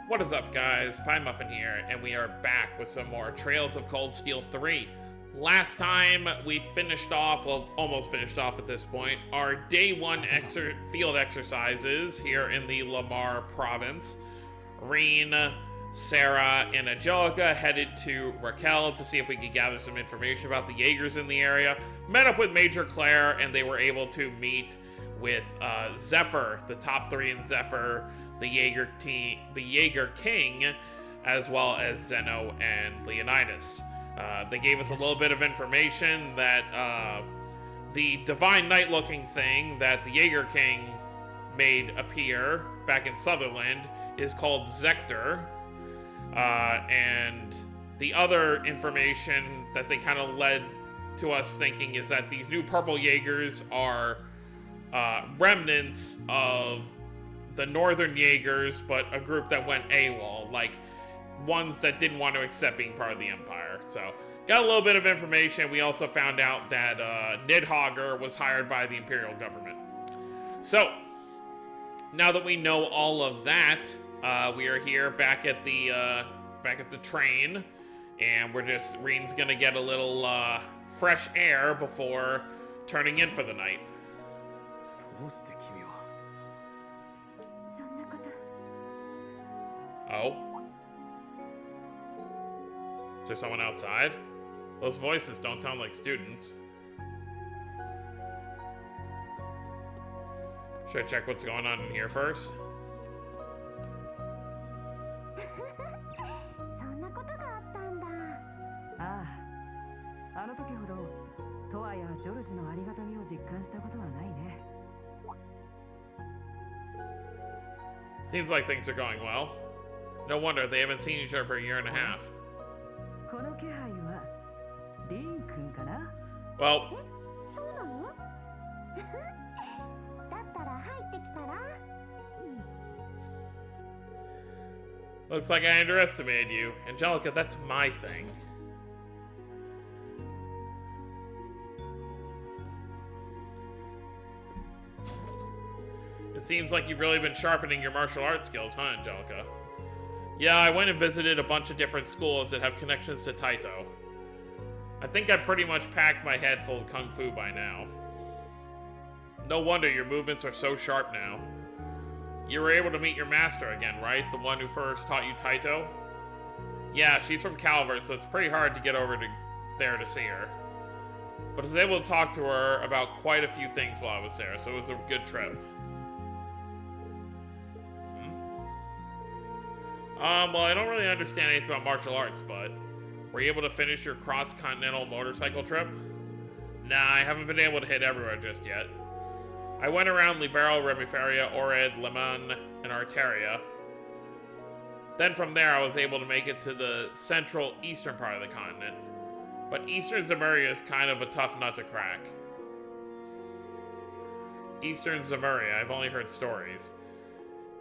What is up, guys? Pie Muffin here, and we are back with some more Trails of Cold Steel 3. Last time we finished off, well, almost finished off at this point, our day one field exercises here in the Lamar province. Reen, Sara, and Angelica headed to Raquel to see if we could gather some information about the Jaegers in the area. Met up with Major Claire, and they were able to meet with Zephyr, the top three in Zephyr, the Jaeger King, as well as Zeno and Leonidas. They gave us a little bit of information that the Divine Knight looking thing that the Jaeger King made appear back in Sutherland is called Zector. And the other information that they kind of led to us thinking is that these new purple Jaegers are remnants of the Northern Jaegers, but a group that went AWOL, like ones that didn't want to accept being part of the Empire. So, got a little bit of information. We also found out that Nidhogger was hired by the Imperial government. So, now that we know all of that, we are here back at the train, and Reen's gonna get a little fresh air before turning in for the night. Oh? Is there someone outside? Those voices don't sound like students. Should I check what's going on in here first? Seems like things are going well. No wonder they haven't seen each other for a year and a half. Well, looks like I underestimated you. Angelica, that's my thing. It seems like you've really been sharpening your martial arts skills, huh, Angelica? Yeah, I went and visited a bunch of different schools that have connections to Taito. I think I pretty much packed my head full of Kung Fu by now. No wonder your movements are so sharp now. You were able to meet your master again, right? The one who first taught you Taito? Yeah, she's from Calvert, so it's pretty hard to get over there to see her. But I was able to talk to her about quite a few things while I was there, so it was a good trip. Well, I don't really understand anything about martial arts, but were you able to finish your cross-continental motorcycle trip? Nah, I haven't been able to hit everywhere just yet. I went around Libero, Remiferia, Ored, Leman, and Arteria. Then from there, I was able to make it to the central eastern part of the continent. But Eastern Zemuria is kind of a tough nut to crack. Eastern Zemuria, I've only heard stories.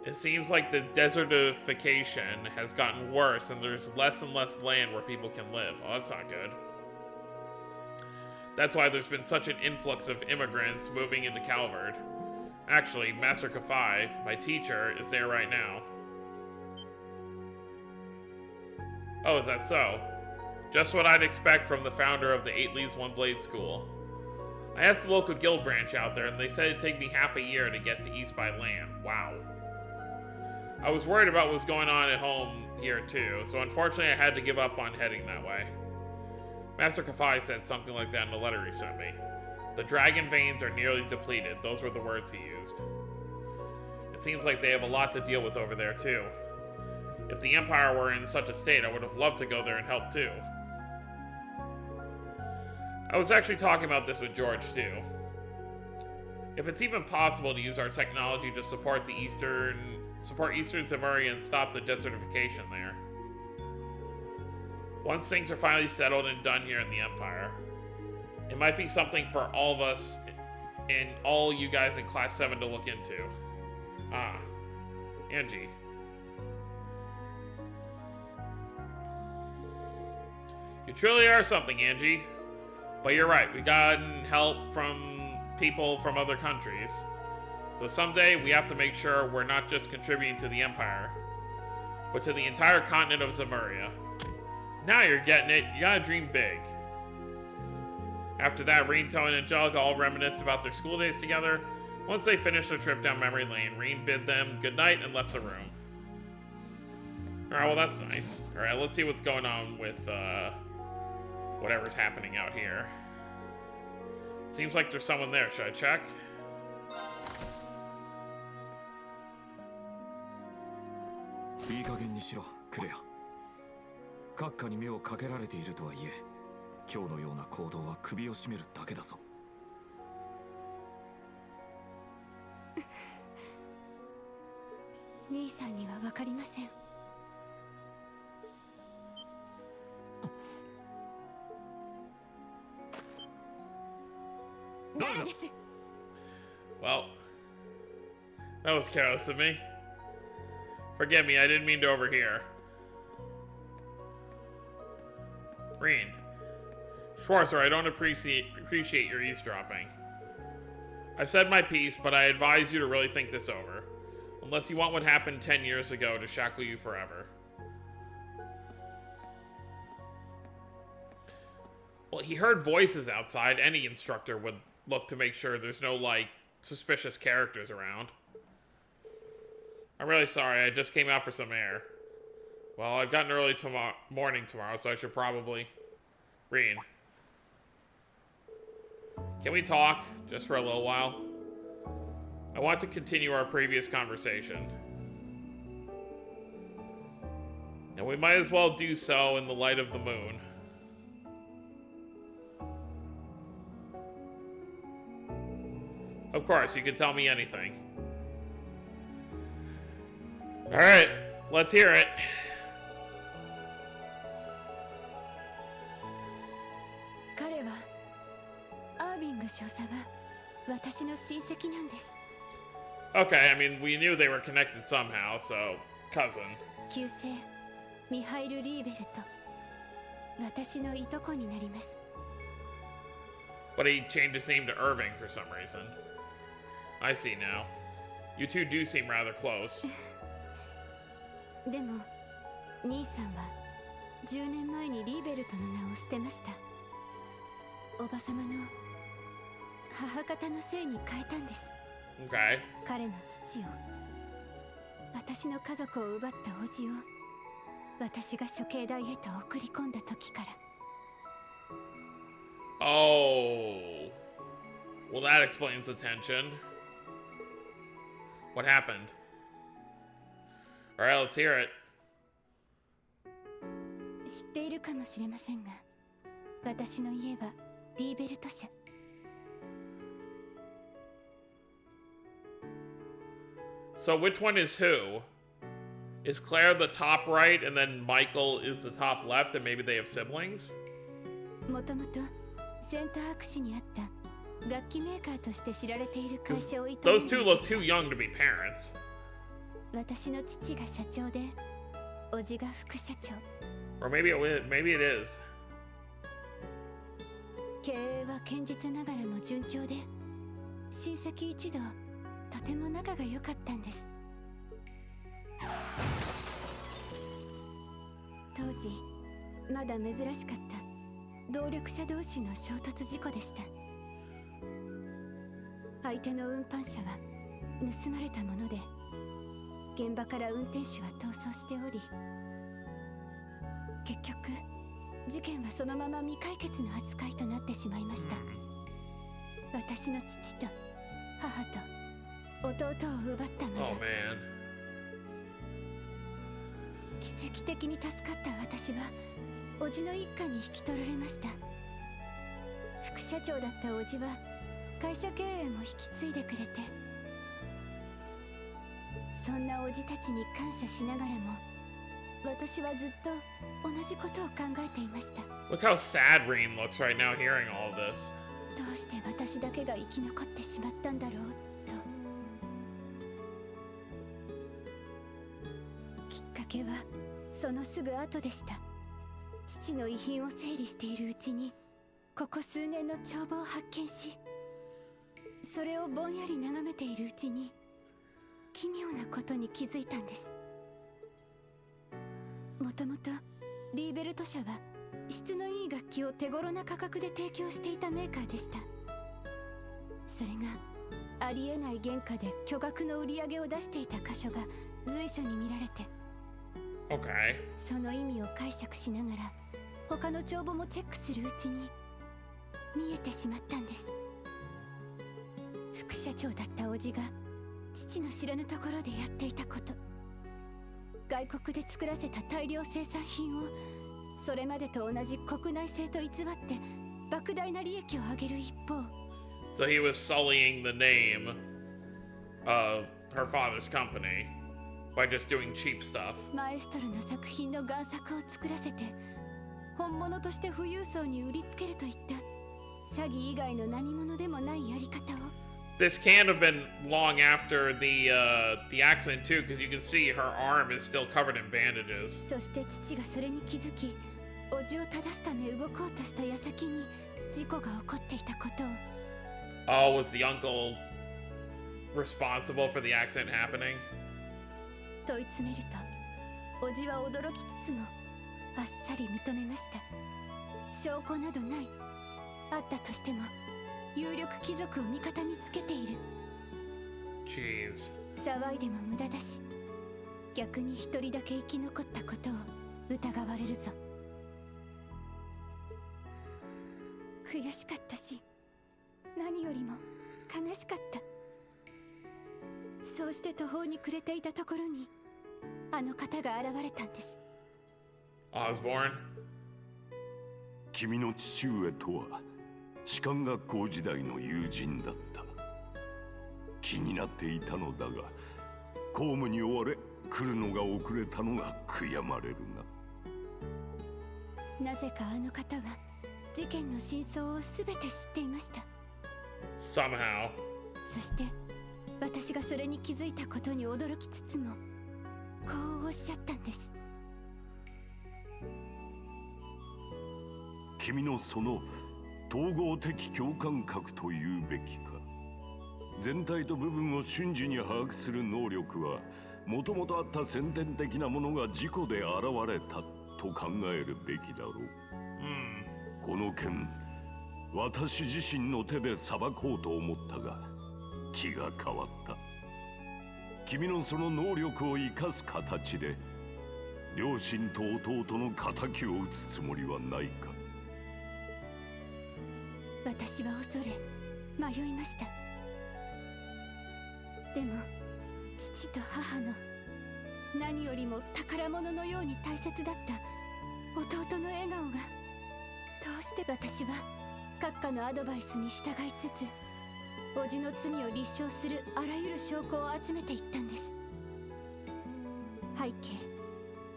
It seems like the desertification has gotten worse and there's less and less land where people can live. Oh, that's not good. That's why there's been such an influx of immigrants moving into Calvard. Actually, Master Kafai, my teacher, is there right now. Oh, is that so? Just what I'd expect from the founder of the 8 Leaves One Blade School. I asked the local guild branch out there and they said it'd take me half a year to get to East by land. Wow. I was worried about what was going on at home here too, so unfortunately I had to give up on heading that way. Master Kafai said something like that in the letter he sent me. The dragon veins are nearly depleted, those were the words he used. It seems like they have a lot to deal with over there too. If the Empire were in such a state, I would have loved to go there and help too. I was actually talking about this with George too. If it's even possible to use our technology to support Eastern Zemuria and stop the desertification there. Once things are finally settled and done here in the Empire, it might be something for all of us and all you guys in Class 7 to look into. Ah, Angie. You truly are something, Angie. But you're right, we've gotten help from people from other countries. So someday we have to make sure we're not just contributing to the Empire, but to the entire continent of Zemuria. Now you're getting it. You gotta dream big. After that, Reen, Tony, and Angelica all reminisced about their school days together. Once they finished their trip down memory lane, Reen bid them goodnight and left the room. Alright, well that's nice. Alright, let's see what's going on with, whatever's happening out here. Seems like there's someone there. Should I check? Well, that was careless of me. Forgive me, I didn't mean to overhear. Reen. Schwarzer, I don't appreciate your eavesdropping. I've said my piece, but I advise you to really think this over. Unless you want what happened 10 years ago to shackle you forever. Well, he heard voices outside. Any instructor would look to make sure there's no, like, suspicious characters around. I'm really sorry, I just came out for some air. Well, I've got an early morning tomorrow, so I should probably... Reen. Can we talk, just for a little while? I want to continue our previous conversation. And we might as well do so in the light of the moon. Of course, you can tell me anything. Alright, let's hear it. Okay, I mean, we knew they were connected somehow, so, cousin. But he changed his name to Irving for some reason. I see now. You two do seem rather close. でも、兄さんは10年前にリーベルトの名を捨てました。おばさまの母方の姓に変えたんです。Okay. 彼の父を、私の家族を奪った叔父を、私が処刑台へと送り込んだ時から。Oh. Well, that explains the tension. What happened? Alright, let's hear it. 知っているかもしれませんが、私の家はリーベルト社。So which one is who? Is Claire the top right and then Michael is the top left and maybe they have siblings? もともとセンターアクシにあった楽器メーカーとして知られている会社を営んでいました。 Those two look too young to be parents. 私の父が社長で、叔父が副社長。Or maybe it is. 経営は堅実ながらも順調で、親戚一同とても仲が良かったんです。当時まだ珍しかった動力車同士の衝突事故でした。相手の運搬車は盗まれたもので、現場から運転手は逃走しており、結局事件はそのまま未解決の扱いとなってしまいました。私の父と母と弟を奪ったまま、奇跡的に助かった私は叔父の一家に引き取られました。副社長だった叔父は会社経営も引き継いでくれて、そんな叔父たちに感謝しながらも、私はずっと同じことを考えていました。 Look how sad Reem looks right now hearing all of this. どうして私だけが生き残ってしまったんだろうと。きっかけはそのすぐ後でした。父の遺品を整理しているうちに、ここ数年の帳簿を発見し、それをぼんやり眺めているうちに奇妙なことに気づいたんです。ベルト社は質のいい楽器を手頃な価格で提供していたメーカーでした。それがありえない原価で巨額の売り上げを出していた箇所が随所に見られて、Okay. その意味を解釈しながら他の帳簿もチェックするうちに見えてしまったんです。副社長だった叔父が父の知らぬところでやっていたこと、外国で作らせた大量生産品をそれまでと同じ国内製と偽って莫大な利益を上げる一方、 So he was sullying the name of her father's company by just doing cheap stuff. マエストロの作品の贋作を作らせて本物として富裕層に売りつけるといった詐欺以外の何者でもないやり方を。 This can't have been long after the accident too, because you can see her arm is still covered in bandages. そして父がそれに気づき、叔父を正すため動こうとした矢先に事故が起こっていたことを。 Oh, was the uncle responsible for the accident happening? 問い詰めると叔父は驚きつつもあっさり認めました。証拠などない、あったとしても有力貴族を味方につけている。 Jeez. 騒いでも無駄だし、逆に一人だけ生き残ったことを疑われるぞ。悔しかったし、何よりも悲しかった。そうして途方に暮れていたところにあの方が現れたんです。 Osborne? 君の父上とは士官学校時代の友人だった。気になっていたのだが、公務に追われ来るのが遅れたのが悔やまれるな。なぜかあの方は事件の真相を全て知っていました。 Somehow. そして私がそれに気づいたことに驚きつつもこうおっしゃったんです。君のその統合的共感覚というべきか。全体と部分を瞬時に把握する能力は、もともとあった先天的なものが事故で現れたと考えるべきだろう。この件、私自身の手で裁こうと思ったが、気が変わった。君のその能力を生かす形で、両親と弟の仇を討つつもりはないか。私は恐れ迷いました。でも父と母の何よりも宝物のように大切だった弟の笑顔が、どうして私は閣下のアドバイスに従いつつ叔父の罪を立証するあらゆる証拠を集めていったんです。背景、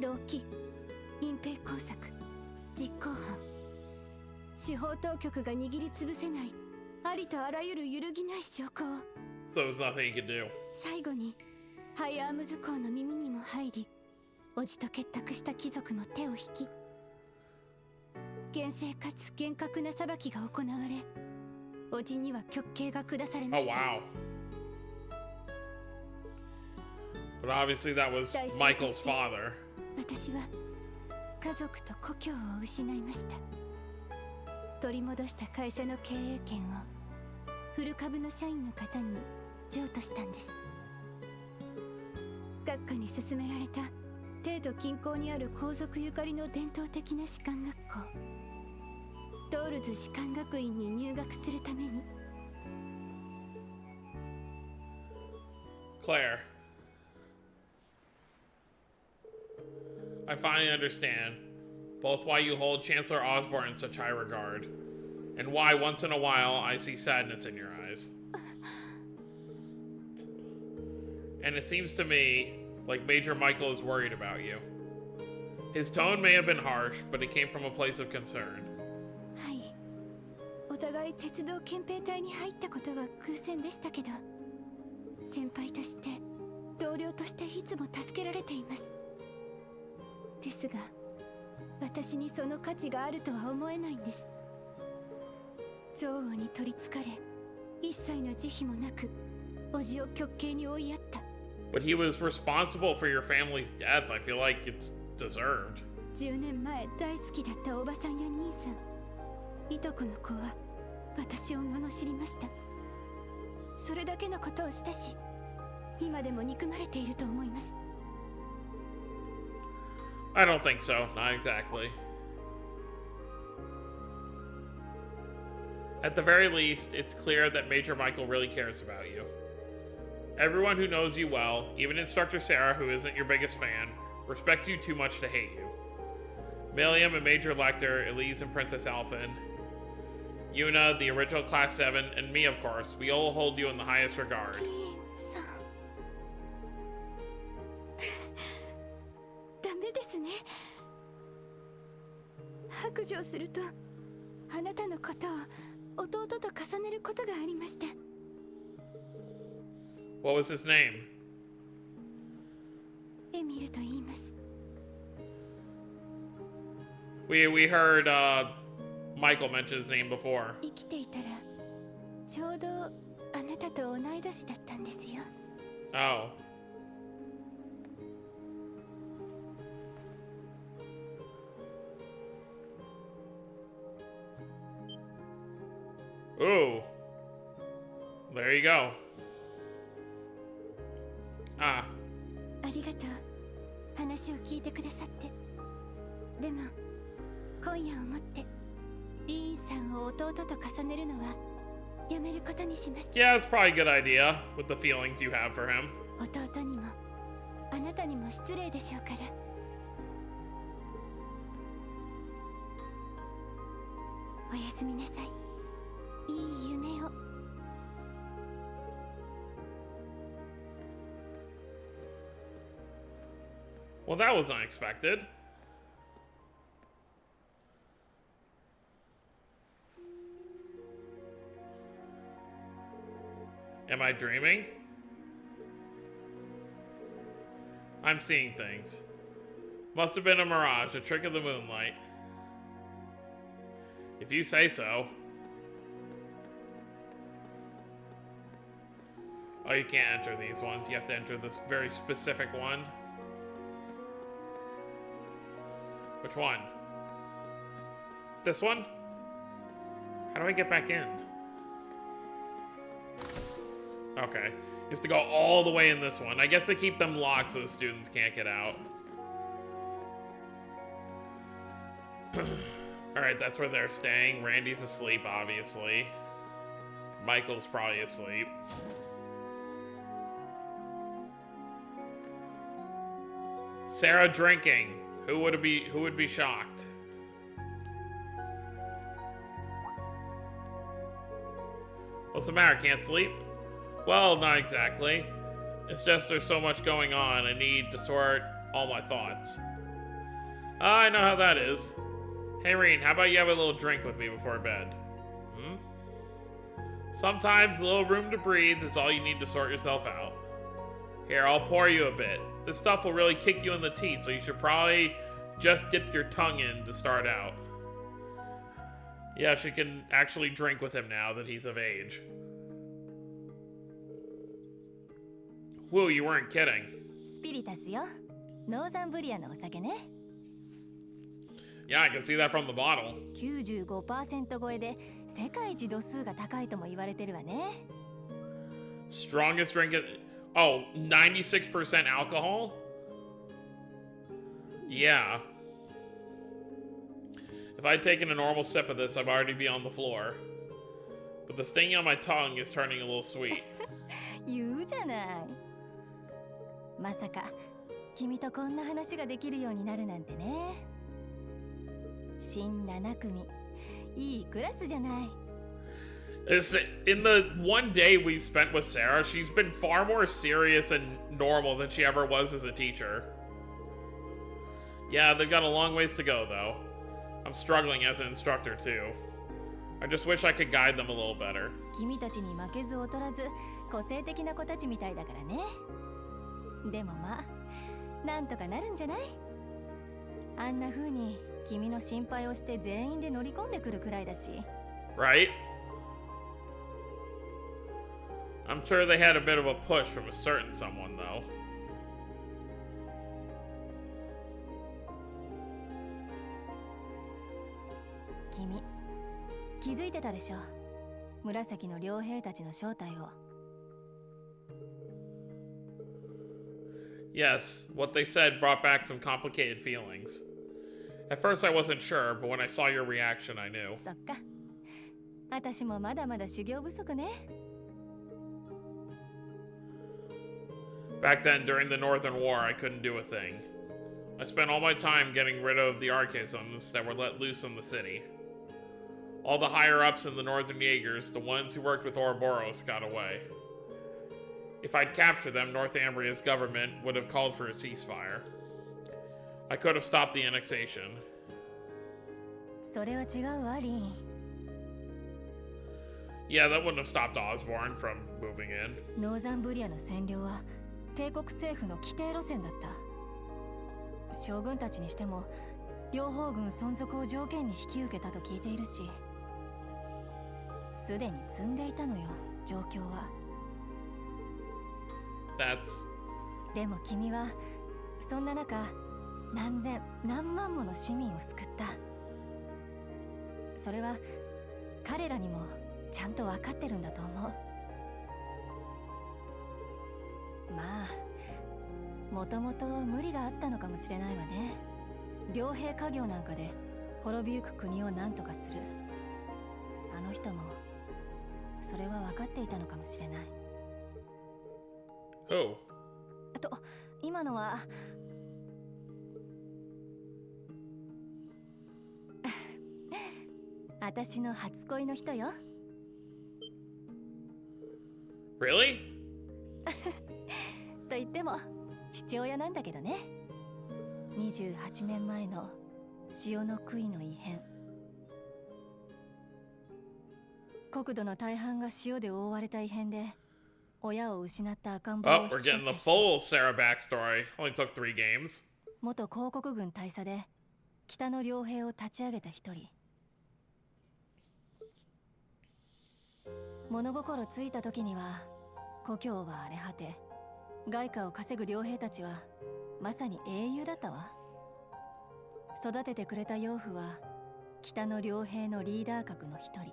動機、隠蔽工作、実行犯、司法当局が握りつぶせないありとあらゆる揺るぎない証拠を。 So there's nothing he could do. 最後にハイアームズ公の耳にも入り、叔父と結託した貴族も手を引き、厳正かつ厳格な裁きが行われ、叔父には極刑が下されま Oh した。 wow. But obviously that was Michael's father. 私は家族と故郷を失いました。取り戻した会社の経営権をフル株の社員の方に譲渡したんです。閣下に勧められた帝都近郊にある皇族ゆかりの伝統的な士官学校、ドールズ士官学院に入学するために。 Claire. I finally understand both why you hold Chancellor Osborne in such high regard, and why once in a while I see sadness in your eyes. And it seems to me like Major Michael is worried about you. His tone may have been harsh, but it came from a place of concern. はい、お互い鉄道憲兵隊に入ったことは偶然でしたけど、先輩として同僚としていつも助けられています。ですが私にその価値があるとは思えないんです。憎悪に取りつかれ、一切の慈悲もなく叔父を極刑に追いやった。 But he was responsible for your family's death. I feel like it's deserved. 10年前大好きだったおばさんや兄さん、いとこの子は私を罵りました。それだけのことをしたし、今でも憎まれていると思います。 I don't think so, not exactly. At the very least, it's clear that Major Michael really cares about you. Everyone who knows you well, even Instructor Sara, who isn't your biggest fan, respects you too much to hate you. Milliam and Major Lecter, Elise and Princess Alphen, Yuna, the original Class 7, and me, of course, we all hold you in the highest regard. さんダメですね。白状するとあなたのことを弟と重ねることがありました。 What was his name? エミルと言います。 We heard Michael mention his name before. 生きていたらちょうどあなたと同い年だったんですよ。 Oh. Ooh. There you go. Ah. ありがとう、話を聞いてくださって。でも今夜をもってリーンさんを弟と重ねるのはやめることにします。 Yeah, it's probably a good idea with the feelings you have for him. 弟にもあなたにも失礼でしょうから。おやすみなさい。いい夢を。 Well, that was unexpected. Am I dreaming? I'm seeing things. Must have been a mirage, a trick of the moonlight. If you say so. Oh, you can't enter these ones. You have to enter this very specific one. Which one? This one? How do I get back in? Okay. You have to go all the way in this one. I guess they keep them locked so the students can't get out. Alright, that's where they're staying. Randy's asleep, obviously. Michael's probably asleep. Sara drinking. Who would be shocked? What's the matter? Can't sleep? Well, not exactly. It's just there's so much going on. I need to sort all my thoughts. I know how that is. Hey, Reen, how about you have a little drink with me before bed? Hmm? Sometimes a little room to breathe is all you need to sort yourself out. Here, I'll pour you a bit. This stuff will really kick you in the teeth, so you should probably just dip your tongue in to start out. Yeah, she can actually drink with him now that he's of age. Whoa, you weren't kidding. スピリタスよ。ノーザンブリアのお酒ね。Yeah, I can see that from the bottle. 95% 超えで世界一度数が高いとも言われてるわね。Strongest drink oh, 96% alcohol? Yeah. If I'd taken a normal sip of this, I'd already be on the floor. But the stinging on my tongue is turning a little sweet. 言うじゃない。まさか君とこんな話ができるようになるなんてね。新7組、いいクラスじゃない。In the one day we've spent with Sara, she's been far more serious and normal than she ever was as a teacher. Yeah, they've got a long ways to go, though. I'm struggling as an instructor, too. I just wish I could guide them a little better. 君たちに負けず劣らず、個性的な子たちみたいだからね。でもまあ、なんとかなるんじゃない？あんな風に君の心配をして全員で乗り込んでくるくらいだし。Right? I'm sure they had a bit of a push from a certain someone, though. 君気づいてたでしょ、紫の両兵たちの正体を。 Yes, what they said brought back some complicated feelings. At first I wasn't sure, but when I saw your reaction, I knew. そっか、私もまだまだ修行不足ね。 Back then, during the Northern War, I couldn't do a thing. I spent all my time getting rid of the archaisms that were let loose in the city. All the higher-ups in the Northern Jaegers, the ones who worked with Ouroboros, got away. If I'd captured them, Northumbria's government would have called for a ceasefire. I could have stopped the annexation. それは違うわ、リン。 Yeah, that wouldn't have stopped Osborne from moving in. ノーザンブリアの占領は帝国政府の規定路線だった。将軍たちにしても両方軍存続を条件に引き受けたと聞いているし、すでに積んでいたのよ、状況は。 That's... でも君はそんな中何千何万もの市民を救った。それは彼らにもちゃんと分かってるんだと思う。まあもともと無理があったのかもしれないわね。両兵家業なんかで滅びゆく国を何とかする。あの人もそれは分かっていたのかもしれない。 Oh. あと今のは私の初恋の人よ。 Really? と言っても父親なんだけどね。28年前の潮の杭の異変。国土の大半が潮で覆われた異変で親を失った赤ん坊を Oh, we're getting the full Sara backstory. Only took 3 games. 元広告軍大佐で北の両兵を立ち上げた一人。物心ついた時には故郷は荒れ果て、外貨を稼ぐ両兵たちはまさに英雄だったわ。育ててくれた養父は北の両兵のリーダー格の一人。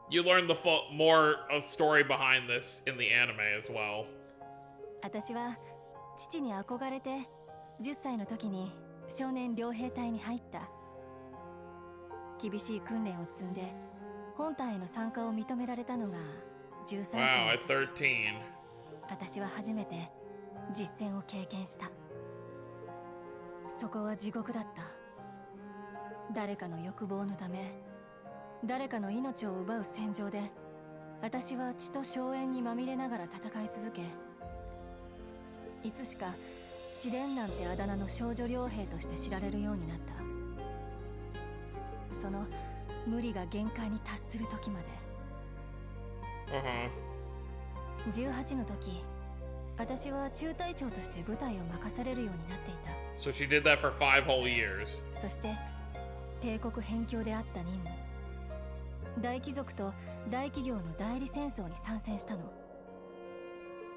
You learn the more of story behind this in the anime as well. 私は父に憧れて10歳の時に少年両兵隊に入った。厳しい訓練を積んで本隊への参加を認められたのが13歳 Wow, の at 時。 13. 私は初めて実戦を経験した。そこは地獄だった。誰かの欲望のため誰かの命を奪う戦場で私は血と硝煙にまみれながら戦い続け、いつしか試練なんてあだ名の少女傭兵として知られるようになった。その無理が限界に達する時まで。 18の時、私は中隊長として部隊を任されるようになっていた。 So she did that for 5 whole years. そして帝国辺境であった任務、大貴族と大企業の代理戦争に参戦したの。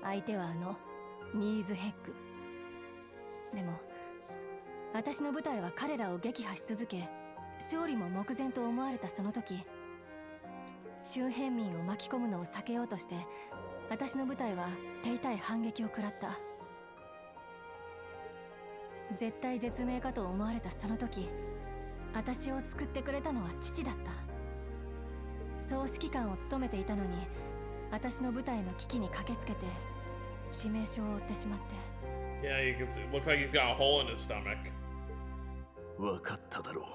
相手はニーズヘッグ。でも私の部隊は彼らを撃破し続け、勝利も目前と思われたその時、周辺民を巻き込むのを避けようとして私の部隊は手痛い反撃を食らった。絶対絶命かと思われたその時、私を救ってくれたのは父だった。総指揮官を務めていたのに私の部隊の危機に駆けつけて致命傷を負ってしまって。 Yeah, you can see, it looks like he's got a hole in his stomach. 分かっただろう。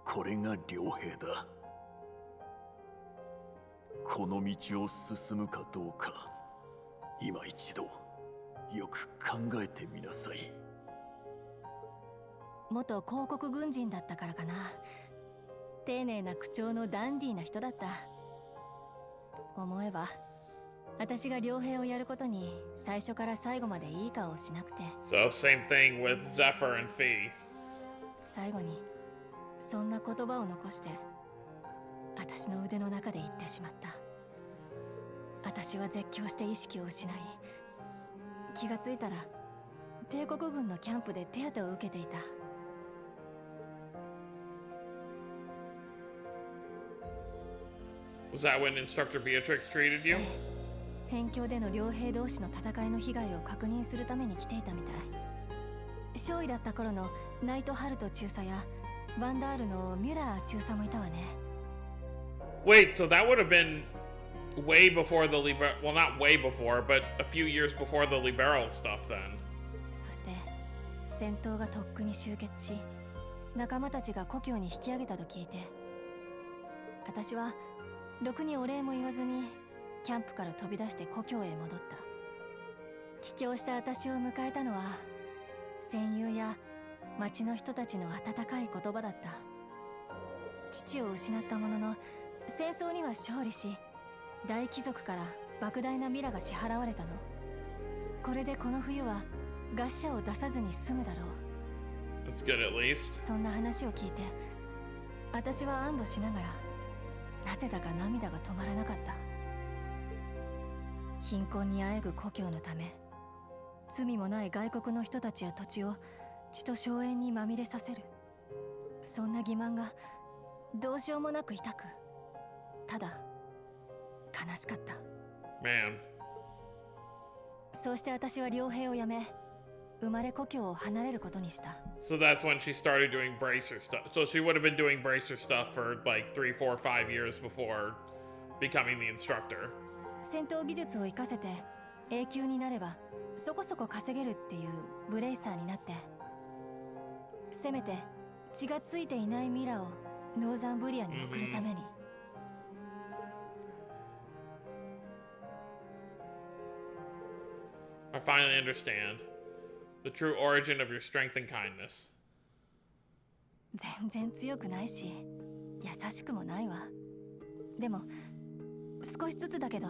これが良兵だ。この道を進むかどうか、今一度よく考えてみなさい。元広告軍人だったからかな。丁寧な口調のダンディーな人だった。思えば私が両兵をやることに最初から最後までいい顔をしなくて。 So same thing with Zephyr and Fee. 最後にそんな言葉を残して私の腕の中で言ってしまった。私は絶叫して意識を失い、気がついたら帝国軍のキャンプで手当てを受けていた。Was that when Instructor Beatrix treated you? 辺境での両兵同士の戦いの被害を確認するために来ていたみたい。少尉だった頃のナイトハルト中佐やバンダールのミュラー中佐もいたわね。Wait, so that would have been way before the well, not way before, but a few years before the Liberal stuff then. そして戦闘がとっくに終結し、仲間たちが故郷に引き上げたと聞いて、私はろくにお礼も言わずにキャンプから飛び出して故郷へ戻った。帰郷した私を迎えたのは戦友や町の人たちの温かい言葉だった。父を失ったものの戦争には勝利し、大貴族から莫大なミラが支払われたの。これでこの冬は餓死者を出さずに済むだろう。 That's good at least. そんな話を聞いて、私は安堵しながらなぜだか涙が止まらなかった。貧困にあえぐ故郷のため、罪もない外国の人たちや土地を血と硝煙にまみれさせる、そんな欺瞞がどうしようもなく痛く、ただ悲しかった。 Man. そうして私は両兵を辞め、生まれ故郷を離れることにした。 So that's when she started doing bracer stuff. So she would have been doing bracer stuff for like 3, 4, 5 years before becoming the instructor. 戦闘技術を活かせて永久になればそこそこ稼げるっていうブレイサーになって、せめて血がついていないミラをノーザンブリアに送るために。I finally understand the true origin of your strength and kindness. 全然強くないし優しくもないわ。でも少しずつだけど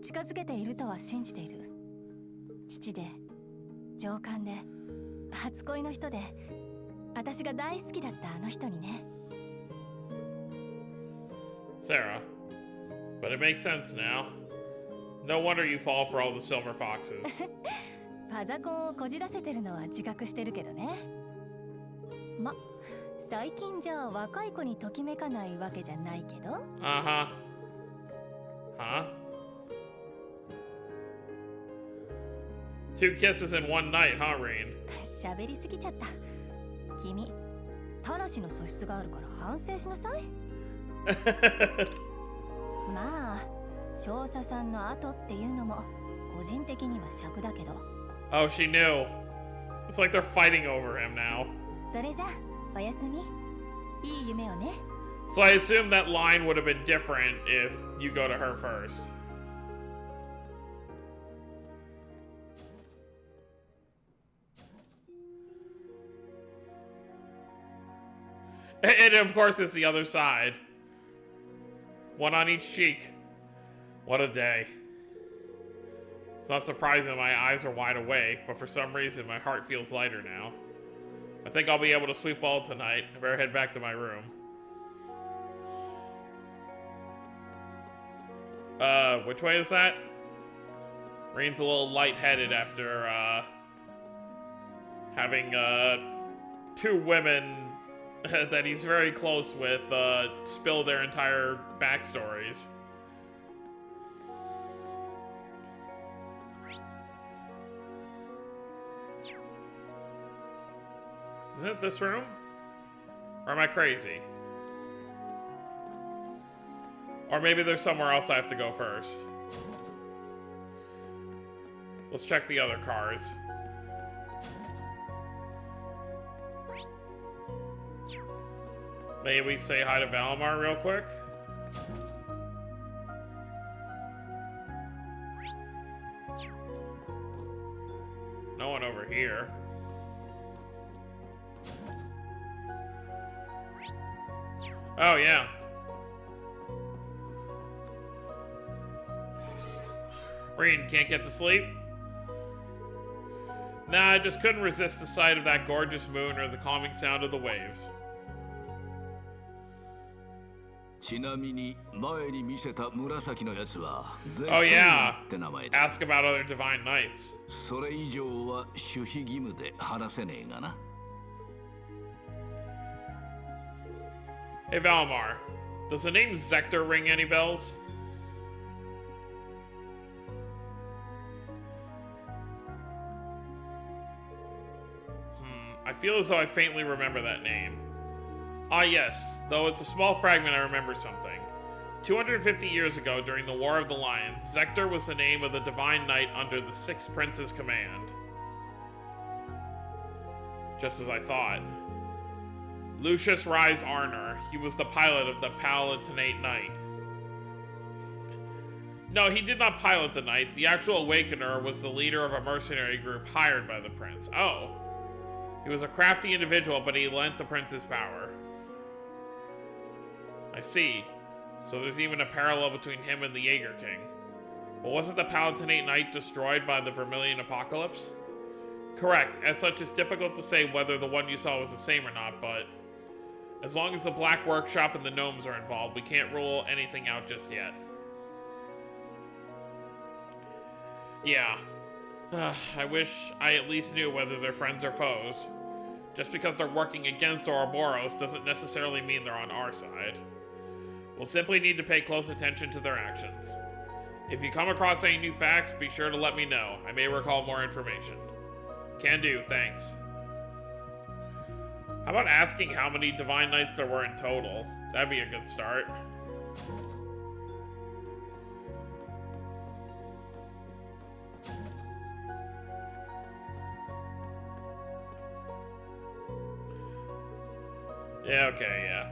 近づけているとは信じている。父で上官で初恋の人で、私が大好きだったあの人にね。 Sara, but it makes sense now. No wonder you fall for all the silver foxes. パザコンをこじらせてるのは自覚してるけどね。最近じゃ若い子にときめかないわけじゃないけど。Uh-huh. Huh? 2 kisses in 1 night, huh, Rain? 喋りすぎちゃった。君、たらしの素質があるから反省しなさい。まあ、少佐さんの後っていうのも個人的には尺だけど。Oh, she knew. It's like they're fighting over him now. それじゃ、おやすみ。いい夢をね。So I assume that line would have been different if you go to her first. And of course it's the other side. One on each cheek. What a day. It's not surprising my eyes are wide awake, but for some reason my heart feels lighter now. I think I'll be able to sleep well tonight. I better head back to my room. Which way is that? Rain's a little lightheaded after, having, 2 women that he's very close with, spill their entire backstories. Isn't it this room? Or am I crazy? Or maybe there's somewhere else I have to go first. Let's check the other cars. Maybe we say hi to Valimar real quick? No one over here. Oh, yeah. Reed, can't get to sleep? Nah, I just couldn't resist the sight of that gorgeous moon or the calming sound of the waves. ちなみに前に見せた紫のやつは Oh yeah. って名前だ。 Ask about other divine knights. それ以上は守秘義務で話せねえがな。 Hey Valimar, Does the name Zector ring any bells? I feel as though I faintly remember that name. Ah yes, though it's a small fragment I remember something. 250 years ago, during the War of the Lions, Zector was the name of the divine knight under the Sixth Prince's command. Just as I thought. Lucius Rise Arnor. He was the pilot of the Palatinate Knight. No, he did not pilot the knight. The actual Awakener was the leader of a mercenary group hired by the prince. Oh. He was a crafty individual, but he lent the prince his power. I see. So there's even a parallel between him and the Jaeger King. But wasn't the Palatinate Knight destroyed by the Vermilion Apocalypse? Correct. As such, it's difficult to say whether the one you saw was the same or not, but as long as the Black Workshop and the gnomes are involved, we can't rule anything out just yet. Yeah. I wish I at least knew whether they're friends or foes. Just because they're working against Ouroboros doesn't necessarily mean they're on our side. We'll simply need to pay close attention to their actions. If you come across any new facts, be sure to let me know. I may recall more information. Can do, thanks. How about asking how many Divine Knights there were in total? That'd be a good start. Yeah, okay, yeah.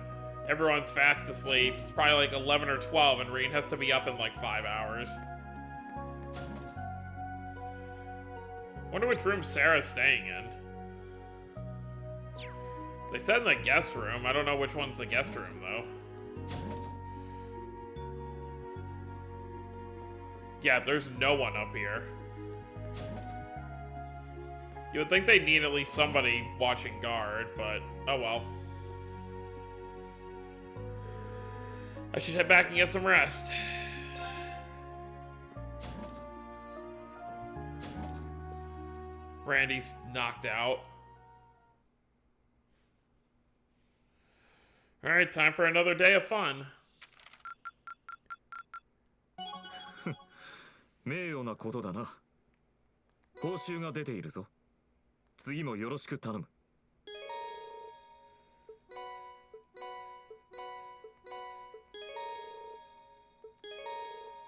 Everyone's fast asleep. It's probably like 11 or 12, and Rean has to be up in like 5 hours. Wonder which room Sara's staying in. They said in the guest room. I don't know which one's the guest room, though. Yeah, there's no one up here. You would think they'd need at least somebody watching guard, but oh well. I should head back and get some rest. Randy's knocked out. Alright, time for another day of fun. 名誉なことだな。報酬が出ているぞ。次もよろしく頼む。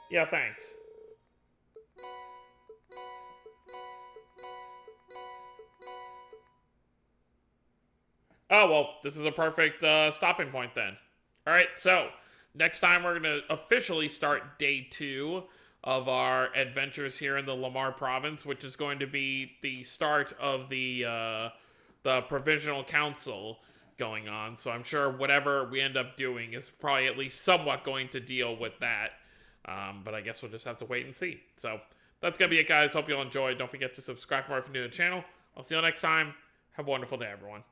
Yeah, thanks. Oh, well, this is a perfect stopping point then. Alright, so next time we're going to officially start day 2 of our adventures here in the Lamar province, which is going to be the start of the Provisional Council going on. So I'm sure whatever we end up doing is probably at least somewhat going to deal with that. But I guess we'll just have to wait and see. So that's going to be it, guys. Hope you all enjoyed. Don't forget to subscribe more if you're new to the channel. I'll see you all next time. Have a wonderful day, everyone.